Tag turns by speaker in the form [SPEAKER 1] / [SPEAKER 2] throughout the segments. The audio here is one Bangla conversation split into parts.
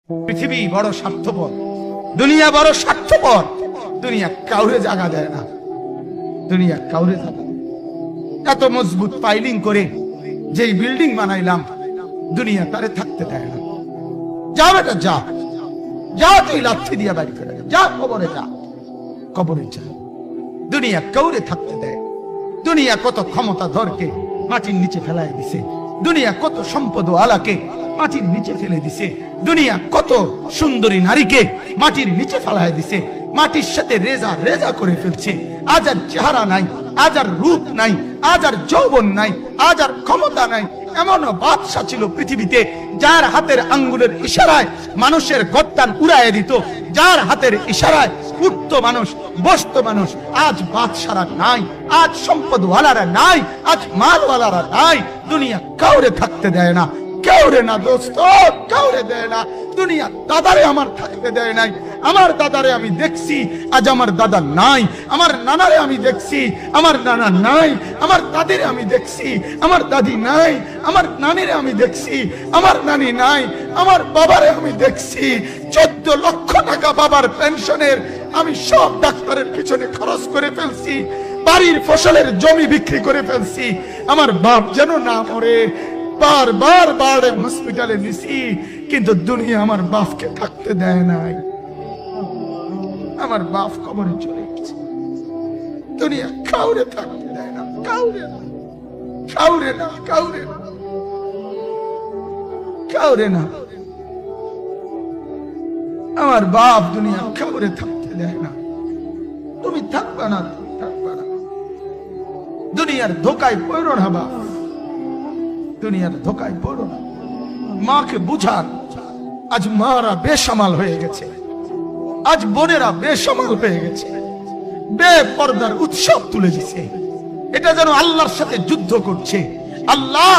[SPEAKER 1] পৃথিবী বড় স্বার্থপর, দুনিয়া বড় স্বার্থপর। দুনিয়া কাউরে জায়গা দেয় না, দুনিয়া কাউরে জায়গা দেয় না। এত মজবুত পাইলিং করে যেই বিল্ডিং বানাইলাম, দুনিয়া তারে থাকতে দেয় না। যা বেটা যা, যা তুই লাথি দিয়া বাড়ি করে যা, কবরে যা, কবরে যা। দুনিয়া কাউরে থাকতে দেয়। দুনিয়া কত ক্ষমতা ধরকে মাটির নিচে ফেলাই দিছে, দুনিয়া কত সম্পদ আলাকে মাটির নিচে ফেলে দিছে, দুনিয়া কত সুন্দরী নারীকে মাটির নিচে ফেলাই দিছে, মাটির সাথে রেজা রেজা করে ফেলছে। আজ আর চেহারা নাই, আজ আর রূপ নাই, আজ আর যৌবন নাই, আজ আর ক্ষমতা নাই। এমন বাদশা ছিল পৃথিবীতে যার হাতের আঙ্গুলের ইশারায় মানুষের গর্দান উড়াইয়া দিত, যার হাতের ইশারায় উঠত মানুষ, বসত মানুষ। আজ বাদশারা নাই, আজ সম্পদওয়ালারা নাই, আজ মালওয়ালারা নাই। দুনিয়া কাউরে থাকতে দেয় না, কাউরে না দোস্ত, কাউরে দেয় না। দুনিয়া দাদারে আমার থাকতে দেয় নাই। আমার দাদারে আমি দেখছি, আজ আমার দাদা নাই। আমার নানারে আমি দেখছি, আমার নানা নাই। আমার দাদিরে আমি দেখছি, আমার দাদি নাই। আমার নানিরে আমি দেখছি, আমার নানি নাই। আমার বাবারে আমি দেখছি, 14 লক্ষ টাকা বাবার পেনশনের আমি সব ডাক্তারের পিছনে খরচ করে ফেলছি, বাড়ির ফসলের জমি বিক্রি করে ফেলছি। আমার বাপ যেন না মরে বারবার বারে হসপিটালে নিছি, কিন্তু দুনিয়া আমার বাপকে থাকতে দেয় নাই। আমার বাপ কবরে চলে গেছে। দুনিয়া কাউরে থাকতে দেয় না, কাউরে না, কাউরে না, কাউরে না, কাউরে না। আমার বাপ দুনিয়া কাউরে থাকতে দেয় না। তুমি থাকবা না, তুমি থাকবা না। দুনিয়ার ধোকায় পড়ো না বাপ, দুনিয়ার ধোকায় পড়ো না। মাকে বুঝান, আজ মারা বেসামাল হয়ে গেছে, আজ বোনেরা বেসামাল হয়ে গেছে, বেপরদার উৎসব তুলে দিছে। এটা যেন আল্লাহর সাথে যুদ্ধ করছে। আল্লাহ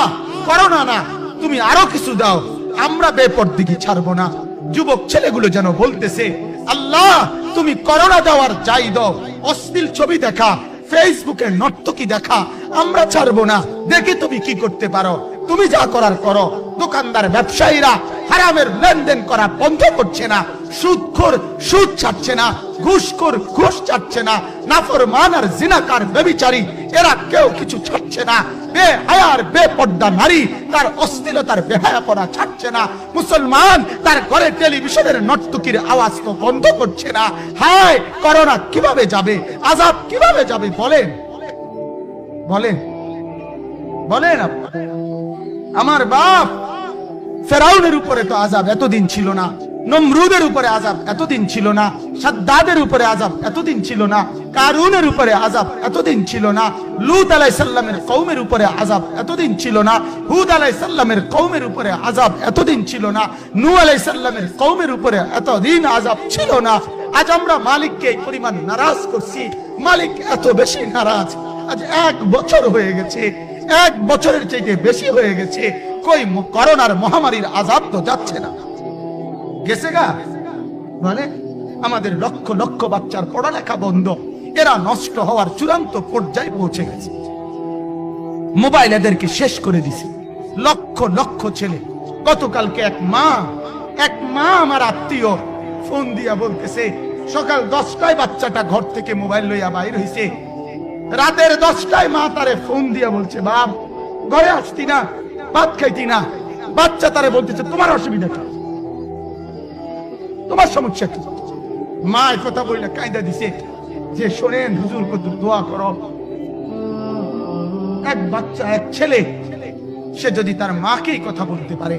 [SPEAKER 1] করোনা না, তুমি আরো কিছু দাও, আমরা বেপরদিকে ছাড়বো না। যুবক ছেলেগুলো যেন বলতেছে, আল্লাহ তুমি করোনা দেওয়ার যাই দাও, অশ্লীল ছবি দেখা, ফেসবুকে নর্তকী দেখা, আমরা ছাড়বো না। দেখি তুমি কি করতে পারো, তুমি যা করার করো। দোকানদার ব্যবসায়ীরা হারামের লেনদেন করা বন্ধ করছে না, সুদখোর সুদ ছাড়ছে না, ঘুষখোর ঘুষ ছাড়ছে না, নাফরমান আর জিনাকার ব্যভিচারী এরা কেউ কিছু ছাড়ছে না। বেহায়ার বেপর্দা নারী তার অশ্লীলতার বেহায়াপনা ছাড়ছে না। মুসলমান তার ঘরে টেলিভিশনের নর্তকীর আওয়াজ তো বন্ধ করছে না। হায় করোনা কিভাবে যাবে, আযাব কিভাবে যাবে বলেন, বলেন, বলেন। আমার বাপ ফেরাউনের উপরে তো আযাব এতদিন ছিল না, নমরুদের উপরে আযাব এতদিন ছিল না, সাদ্দাদের উপরে আযাব এতদিন ছিল না, কারুনের উপরে আযাব এতদিন ছিল না, লূত আলাইহিস সালামের কওমের উপরে আযাব এতদিন ছিল না, হুদ আলাইহিস সালামের কওমের উপরে আযাব এতদিন ছিল না, নূহ আলাইহিস সালামের কওমের উপরে এতদিন আযাব ছিল না। আজ আমরা মালিককে এই পরিমাণ নারাজ করছি, মালিক এত বেশি নারাজ। আজ 1 বছর হয়ে গেছে, 1 বছরের চাইতে বেশি হয়ে গেছে, কই করোনার মহামারীর আযাব তো যাচ্ছে না, গেছে গা। মানে আমাদের লক্ষ লক্ষ বাচ্চার পড়ালেখা বন্ধ, এরা নষ্ট হওয়ার চূড়ান্ত পর্যায়ে পৌঁছে গেছে। মোবাইল এদেরকে শেষ করে দিছে, লক্ষ লক্ষ ছেলে। গতকালকে এক মা আমার আত্মীয় ফোন দিয়া বলতেছে, সকাল 10টায় বাচ্চাটা ঘর থেকে মোবাইল লইয়া বাইর হইছে, রাতের 10টায় মা তারে ফোন দিয়া বলছে, বাপ ঘরে আসতি না, ভাত খাইতি না। বাচ্চা তারে বলতেছে, তোমার অসুবিধা কি, তোমার সমস্যা কি? মা এই কথা বললে কায়দা দিছে যে, শোনেন হুজুর কত দোয়া করো। এক বাচ্চা, এক ছেলে, সে যদি তার মাকেই কথা বলতে পারে,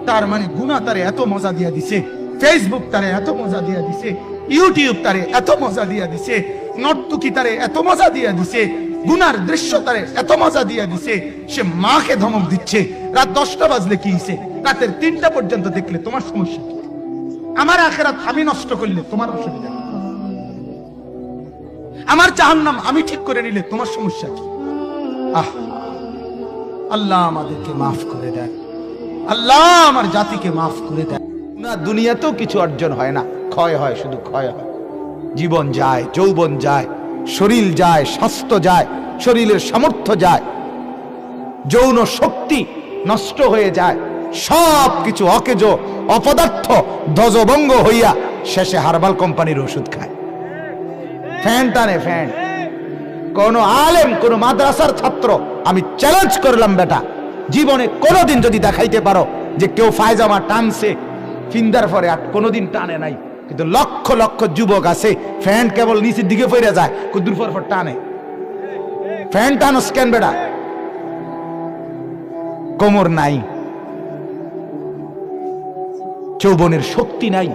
[SPEAKER 1] তার মানে গুনাহ তারে এত মজা দিয়া দিছে, ফেসবুক তারে এত মজা দিয়া দিছে, ইউটিউব তারে এত মজা দিয়া দিছে, নর্তকী তারে এত মজা দিয়া দিছে, গুনার দৃশ্য তারে এত মজা দিয়া দিছে, সে মাকে ধমক দিচ্ছে। রাত 10টা বাজলে কি হইছে, রাতের 3টা পর্যন্ত দেখলে তোমার সমস্যা কি? আমার আখিরাত আমি নষ্ট করলে তোমার অসুবিধা কি? আমার জাহান্নাম আমি ঠিক করে নিলে তোমার সমস্যা কি? আল্লাহ আমাদেরকে মাফ করে দেন, আল্লাহ আমার জাতিকে মাফ করে দেন। না দুনিয়াতেও কিছু অর্জন হয় না, ক্ষয় হয়, শুধু ক্ষয় হয়। জীবন যায়, যৌবন যায়, শরীর যায়, স্বাস্থ্য যায়, শরীরের সামর্থ্য যায়, যৌন শক্তি নষ্ট হয়ে যায়, সব কিছু অকেজো
[SPEAKER 2] অপদার্থ ধ্বজভঙ্গ হইয়া শেষে হার্বাল কোম্পানির ওষুধ খায়। ফ্যান টানে ফ্যান। কোন আলেম, কোন মাদ্রাসার ছাত্র, আমি চ্যালেঞ্জ করলাম বেটা, জীবনে কোনোদিন যদি দেখাইতে পারো যে কেউ ফায়জামা টানছে ফিন্দার পরে, আর কোনোদিন টানে নাই। কিন্তু লক্ষ লক্ষ যুবক আছে ফ্যান কেবল নিচের দিকে ফিরে যায়, কুদ্দুর পর টানে। ফ্যান টানো স্ক্যান বেটা, কোমর নাই, যৌবনের শক্তি নাই,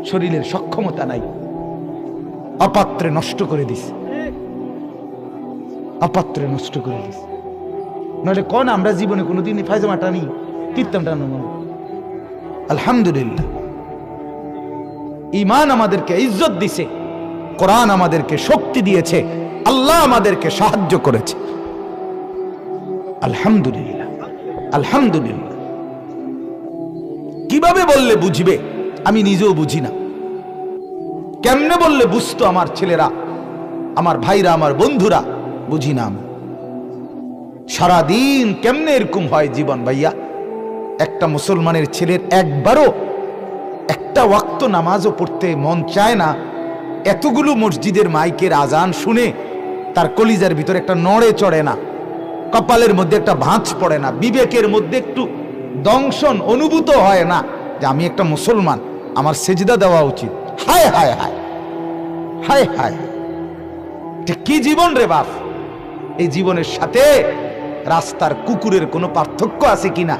[SPEAKER 2] শরীরের সক্ষমতা নাই, অপাত্রে নষ্ট করে দিস, অপাত্রে নষ্ট করে দিস। নইলে কোন আমরা জীবনে কোনোদিন ফায়জামা টানি, তীর্থম টানো। আলহামদুলিল্লাহ, ঈমান আমাদেরকে ইজ্জত দিছে, কোরআন আমাদেরকে শক্তি দিয়েছে, আল্লাহ আমাদেরকে সাহায্য করেছে। আলহামদুলিল্লাহ, আলহামদুলিল্লাহ। কিভাবে বললে বুঝবে আমি নিজেও বুঝি না। কেমনে বললে বুঝতো আমার ছেলেরা, আমার ভাইরা, আমার বন্ধুরা, বুঝি না আমি। সারাদিন কেমনে এরকম হয় জীবন ভাইয়া। একটা মুসলমানের ছেলের একবারও একটা ওয়াক্ত নামাজও পড়তে মন চায় না। এতগুলো মসজিদের মাইকের আজান শুনে তার কলিজার ভিতরে একটা নড়ে চড়ে না, কপালের মধ্যে একটা ভাঁজ পড়ে না, বিবেকের মধ্যে একটু দংশন অনুভূত হয় না যে আমি একটা মুসলমান, আমার সেজদা দেওয়া উচিত। হায় হায় হায় হায় হায়, কি জীবন রে বাপ। এই জীবনের সাথে রাস্তার কুকুরের কোনো পার্থক্য আছে কিনা?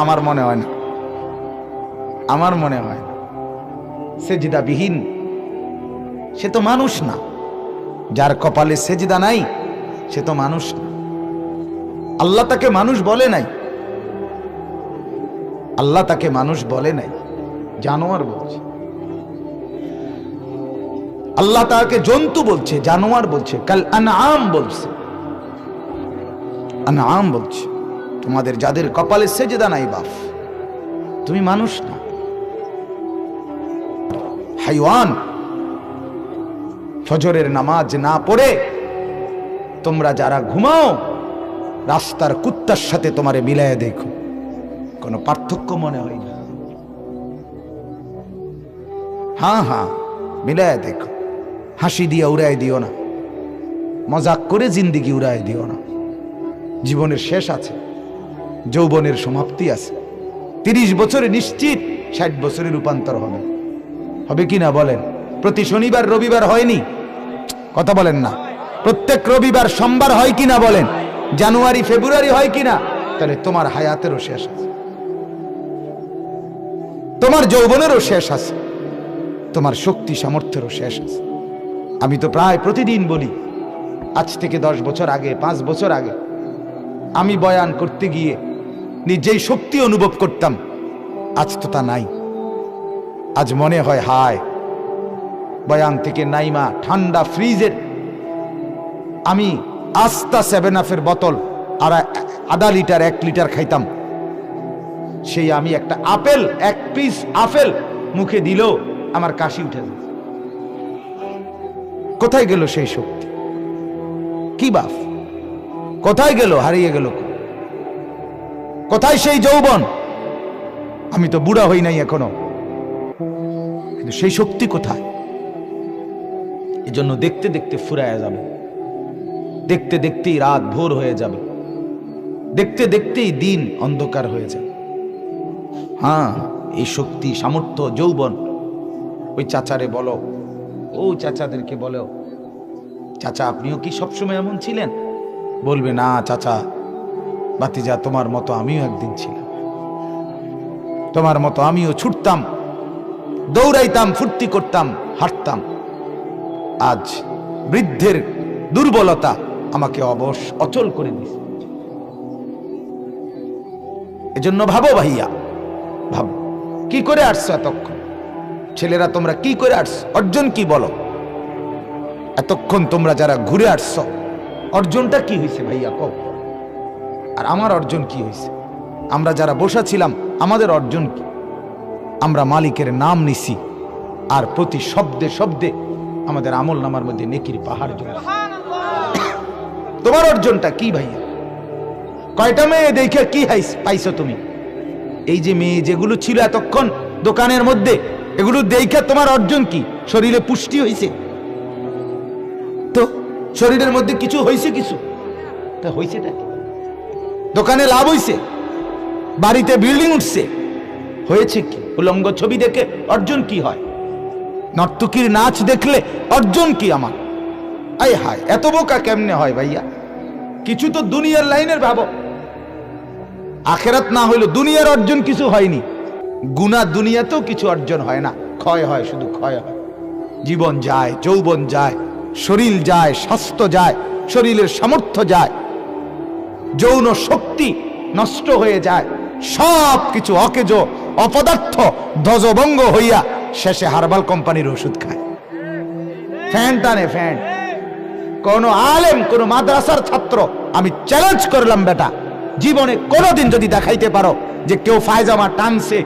[SPEAKER 2] আমার মনে হয় না, আমার মনে হয় না। সেজদাবিহীন সে তো মানুষ না, যার কপালে সেজদা নাই সে তো মানুষ না। আল্লাহ তাকে মানুষ বলে নাই, আল্লাহ তাকে মানুষ বলে নাই, জানোয়ার বলছে। আল্লাহ তাকে জন্তু বলছে, জানোয়ার বলছে, কাল আনআম বলছে, আনআম বলছে। তোমাদের যাদের কপালে সেজদা নাই বাপ, তুমি মানুষ না, হাইওয়ান। ফজরের নামাজ না পড়ে তোমরা যারা ঘুমাও, রাস্তার কুত্তার সাথে তোমারে মিলায় দেখো, কোনো পার্থক্য মনে হয় না। হ্যাঁ হ্যাঁ, মিলায় দেখো। হাসি দিয়ে উড়ায় দিও না, মজাক করে জিন্দিগি উড়ায় দিও না। জীবনের শেষ আছে, যৌবনের সমাপ্তি আছে। 30 বছরে নিশ্চিত 60 বছরে রূপান্তর হবে, হবে কিনা বলেন? প্রতি শনিবার রবিবার হয়নি, কথা বলেন না। প্রত্যেক রবিবার সোমবার হয় কিনা বলেন? জানুয়ারি ফেব্রুয়ারি হয় কিনা? তাহলে তোমার হায়াতেরও শেষ আছে, তোমার যৌবনেরও শেষ আছে, তোমার শক্তি সামর্থ্যেরও শেষ আছে। আমি তো প্রায় প্রতিদিন বলি, আজ থেকে 10 বছর আগে, 5 বছর আগে আমি বয়ান করতে গিয়ে নিজেই শক্তি অনুভব করতাম, আজ তো তা নাই। আজ মনে হয় হায়, বয়ান থেকে নাইমা ঠান্ডা ফ্রিজের আমি আস্তা 7 আপের বোতল আর আধা লিটার 1 লিটার খাইতাম। সেই আমি একটা আপেল, 1 পিস আপেল মুখে দিলেও আমার কাশি উঠে যায়। কোথায় গেল সেই শক্তি? কি বাপ, কোথায় গেল? হারিয়ে গেল। কোথায় সেই যৌবন? আমি তো বুড়া হই নাই এখনো, কিন্তু সেই শক্তি কোথায়? এজন্য দেখতে দেখতে ফুরায়া যাবে, দেখতে দেখতেই রাত ভোর হয়ে যাবে, দেখতে দেখতেই দিন অন্ধকার হয়ে যাবে। হ্যাঁ, এই শক্তি সামর্থ্য যৌবন, ওই চাচারে বলো, ও চাচাদেরকে বলো, চাচা আপনিও কি সবসময় এমন ছিলেন? বলবে না চাচা, বাতিজা তোমার মতো আমিও একদিন ছিলাম, তোমার মতো আমিও ছুটতাম, দৌড়াইতাম, ফুর্তি করতাম, হাঁটতাম। আজ বৃদ্ধের দুর্বলতা আমাকে অবশ অচল করে দিয়েছে। এজন্য ভাবো ভাইয়া, ভাবো কি করে আসছো এতক্ষণ? ছেলেরা তোমরা কি করে আসছো? অর্জন কি বলো? এতক্ষণ তোমরা যারা ঘুরে আসছো, অর্জনটা কি হয়েছে ভাইয়া কও? আর আমার অর্জন কি হয়েছে? আমরা যারা বসা ছিলাম, আমাদের অর্জন কি? আমরা মালিকের নাম নিছি, আর প্রতি শব্দে শব্দে আমাদের আমল নামার মধ্যে নেকির পাহাড় জমে। তোমার অর্জনটা কি ভাইয়া? কয়টা মেয়ে দেখে কি পাইছো তুমি? এই যে মেয়ে যেগুলো ছিল এতক্ষণ দোকানের মধ্যে, এগুলো দেখে তোমার অর্জন কি? শরীরে পুষ্টি হয়েছে তো? শরীরের মধ্যে কিছু হয়েছে? কিছু তা হয়েছেটা কি? দোকানে লাভ হয়েছে, বাড়িতে বিল্ডিং উঠছে, হয়েছে কি? উলঙ্গ ছবি দেখে অর্জন কি হয়? নর্তকীর নাচ দেখলে অর্জন কি আমার? আয় হায়, এত বোকা কেমনে হয় ভাইয়া? কিছু তো দুনিয়ার লাইনের ভাবো, আখেরাত না হইলো দুনিয়ার অর্জন কিছু হয়নি। গুনাহ দুনিয়াতেও কিছু অর্জন হয় না, ক্ষয় হয়, শুধু ক্ষয় হয়। জীবন যায়, যৌবন যায়, শরীর যায়, স্বাস্থ্য যায়, শরীরের সামর্থ্য যায়, যৌন শক্তি নষ্ট হয়ে যায়, সব কিছু অকেজ অপদার্থ ধ্বজভঙ্গ হইয়া শেষে হার্বাল কোম্পানির ওষুধ খায়, ফ্যান টানে ফ্যান। কোন আলেম, কোন মাদ্রাসার ছাত্র, আমি চ্যালেঞ্জ করলাম বেটা, জীবনে কোনোদিন যদি দেখাইতে পারো যে কেউ ফায়জামা টানছে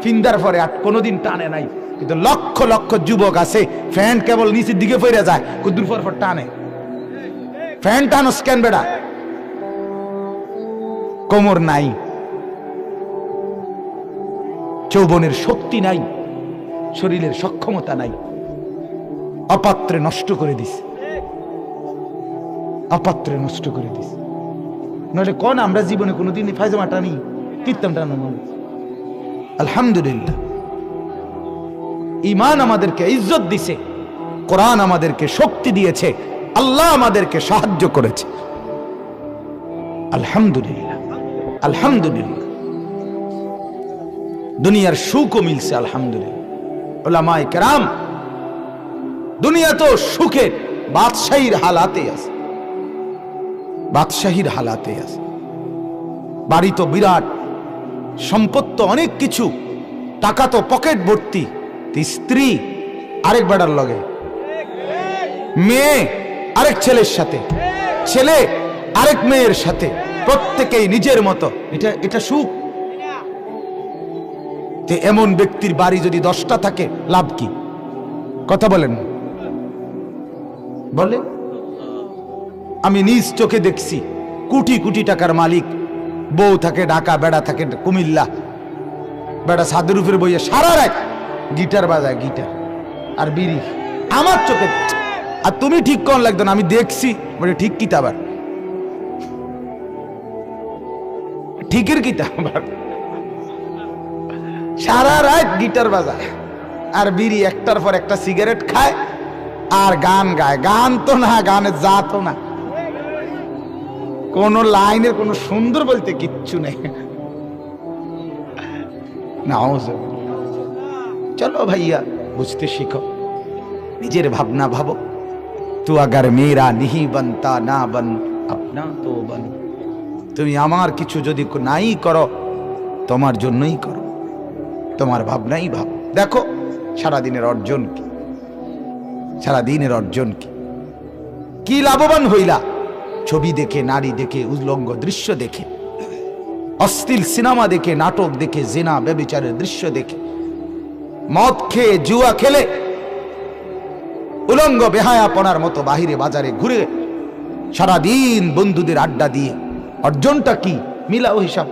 [SPEAKER 2] ফিন্দার পরে, আর কোনোদিন টানে নাই। কিন্তু লক্ষ লক্ষ যুবক আছে ফ্যান কেবল নিচের দিকে ফিরে যায়, কুদ্দুর পর টানে। ফ্যান টানো স্ক্যান বেটা, কোমর নাই, যৌবনের শক্তি নাই, শরীরের সক্ষমতা নাই, অপাত্রে নষ্ট করে দিস, অপাত্রে নষ্ট করে দিস। নইলে কোন আমরা জীবনে কোনোদিন ফায়জামা টানি, কীর্তন টানো? আলহামদুলিল্লাহ, ঈমান আমাদেরকে ইজ্জত দিছে, কোরআন আমাদেরকে শক্তি দিয়েছে, আল্লাহ আমাদেরকে সাহায্য করেছে। আলহামদুলিল্লাহ, আলহামদুলিল্লাহ। দুনিয়ার সুখও মিলছে আলহামদুলিল্লাহ। উলামায়ে কেরাম দুনিয়া তো সুখের বাদশাহীর হালাতে আছে, বাদশাহীর হালাতে আছে। বাড়ি তো বিরাট, সম্পদ তো অনেক কিছু, টাকা তো পকেট ভর্তি, স্ত্রী আরেক বেড়ার লগে, মেয়ে আরেক ছেলের সাথে, ছেলে আরেক মেয়ের সাথে, প্রত্যেকেই নিজের মতো। এটা সুখ? এমন ব্যক্তির বাড়ি যদি 10টা থাকে লাভ কি? কথা বলেন, বলে। আমি নিজ চোখে দেখছি কোটি কোটি টাকার মালিক, বউ থাকে ঢাকা, বেড়া থাকে কুমিল্লা, বেড়া ছাদের উপরে বইয়ে সারা রাত গিটার বাজায়, গিটার আর বিড়ি, আমার চোখে। আর তুমি ঠিক কোন লাগতো না, আমি দেখছি বলে ঠিক কিতা, আবার ঠিকের কিতা, আবার সারা রাত গিটার বাজায় আর বিড়ি, একটার পর একটা সিগারেট খায় আর গান গায়। গান তো না, গানের জাত না, কোন লাইনের কোন সুন্দর বলতে কিচ্ছু নেই। চলো ভাইয়া, বুঝতে শিখো, নিজের ভাবনা ভাবো। তু আগার মেরা নিহি বনতা না বন আপনা তো বন। তুমি আমার কিছু যদি নাই করো, তোমার জন্যই করো, তোমার ভাবনাই ভাবো। দেখো সারাদিনের অর্জন কি, সারাদিনের অর্জন কি? কি লাভবান হইলা? ছবি দেখে, নারী দেখে, উলঙ্গ দৃশ্য দেখে, অশ্লীল সিনেমা দেখে, নাটক দেখে, জিনা ব্যভিচারের দৃশ্য দেখে, মদ খেয়ে, জুয়া খেলে, উলঙ্গ বেহায়াপনার মতো বাহিরে বাজারে ঘুরে সারাদিন বন্ধুদের আড্ডা দিয়ে অর্জনটা কি? মিলাও হিসাব,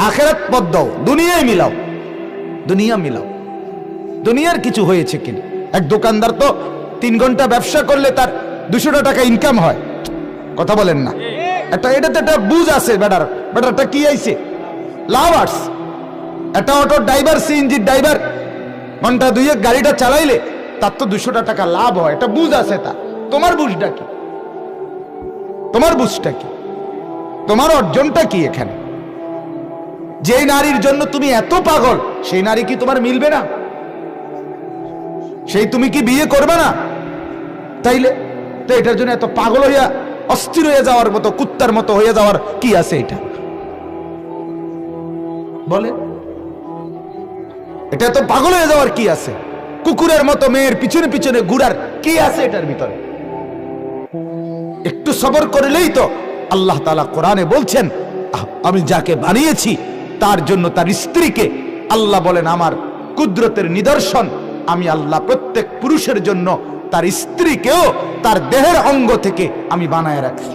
[SPEAKER 2] আখেরাত পথ দাও, দুনিয়ায় মিলাও, দুনিয়া মিলাও। দুনিয়ার কিছু হয়েছে কিনা? এক দোকানদার তো 3 ঘন্টা ব্যবসা করলে তার 200 টাকা ইনকাম হয়, কথা বলেন না? এটাতে একটা বুঝ আছে, বেটারটা কি আইছে? লাভ আর্টস। একটা অটো ড্রাইভার, সিএনজি ড্রাইভার ঘন্টা 2 গাড়িটা চালাইলে তার তো 200 টাকা লাভ হয়, এটা বুঝ আছে তার। তোমার বুঝটা কি? তোমার বুঝটা কি? তোমার অর্জনটা কি এখানে? যে নারীর জন্য তুমি এত পাগল, সেই নারী কি তোমার মিলবে না? সেই তুমি কি বিয়ে করবে না? তাইলে তো এটার জন্য এত পাগল হইয়া অস্থির হয়ে যাওয়ার মতো, কুত্তার মতো হয়ে যাওয়ার কি আছে? এটা বলে, এটা তো পাগল হয়ে যাওয়ার কি আছে? কুকুরের মতো মেয়ের পিছনে পিছনে ঘুরার কি আছে এটার ভিতরে? একটু সবর করলেই তো। আল্লাহ তাআলা কোরআনে বলছেন, আমি যাকে বানিয়েছি তার জন্য তার স্ত্রীকে, আল্লাহ বলেন আমার কুদরতের নিদর্শন, আমি আল্লাহ প্রত্যেক পুরুষের জন্য তার স্ত্রীকেও তার দেহের অঙ্গ থেকে আমি বানায় রাখছি।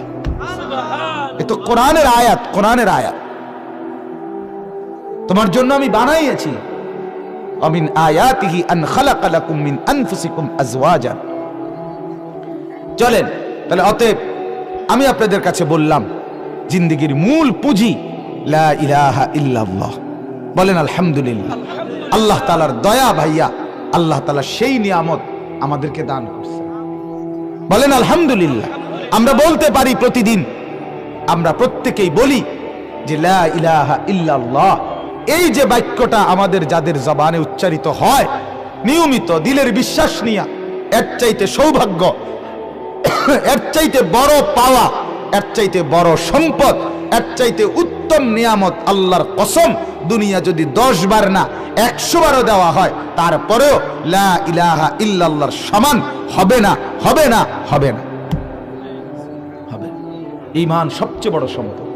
[SPEAKER 2] এ তো কোরআনের আয়াত, কোরআনের আয়াত। তোমার জন্য আমি বানাইয়েছি। আমিন আয়াতিহি আন খালাকা লাকুম মিন আনফুসিকুম আজওয়াজান। চলেন তাহলে, অতএব আমি আপনাদের কাছে বললাম জিন্দেগির মূল পুঁজি লা ইলাহা ইল্লাল্লাহ। বলেন আলহামদুলিল্লাহ। আল্লাহ তাআলার দয়া ভাইয়া, আল্লাহ তাআলা সেই নিয়ামত আমাদেরকে দান করছে। বলেন আলহামদুলিল্লাহ। আমরা বলতে পারি প্রতিদিন, আমরা প্রত্যেকেই বলি যে লা ইলাহা ইল্লাল্লাহ। এই যে বাক্যটা আমাদের যাদের জবানে উচ্চারিত হয় নিয়মিত দিলের বিশ্বাস নিয়া, এর চাইতে সৌভাগ্য, এর চাইতে বড় পাওয়া, এর চাইতে বড় সম্পদ, এর চাইতে উত্তম নিয়ামত আল্লাহর কসম দুনিয়া যদি 10 বার না 100 বারও দেওয়া হয় তারপরেও লা ইলাহা ইল্লাল্লাহর সমান হবে না, হবে না, হবে না, হবে। ঈমান সবচেয়ে বড় সম্পদ।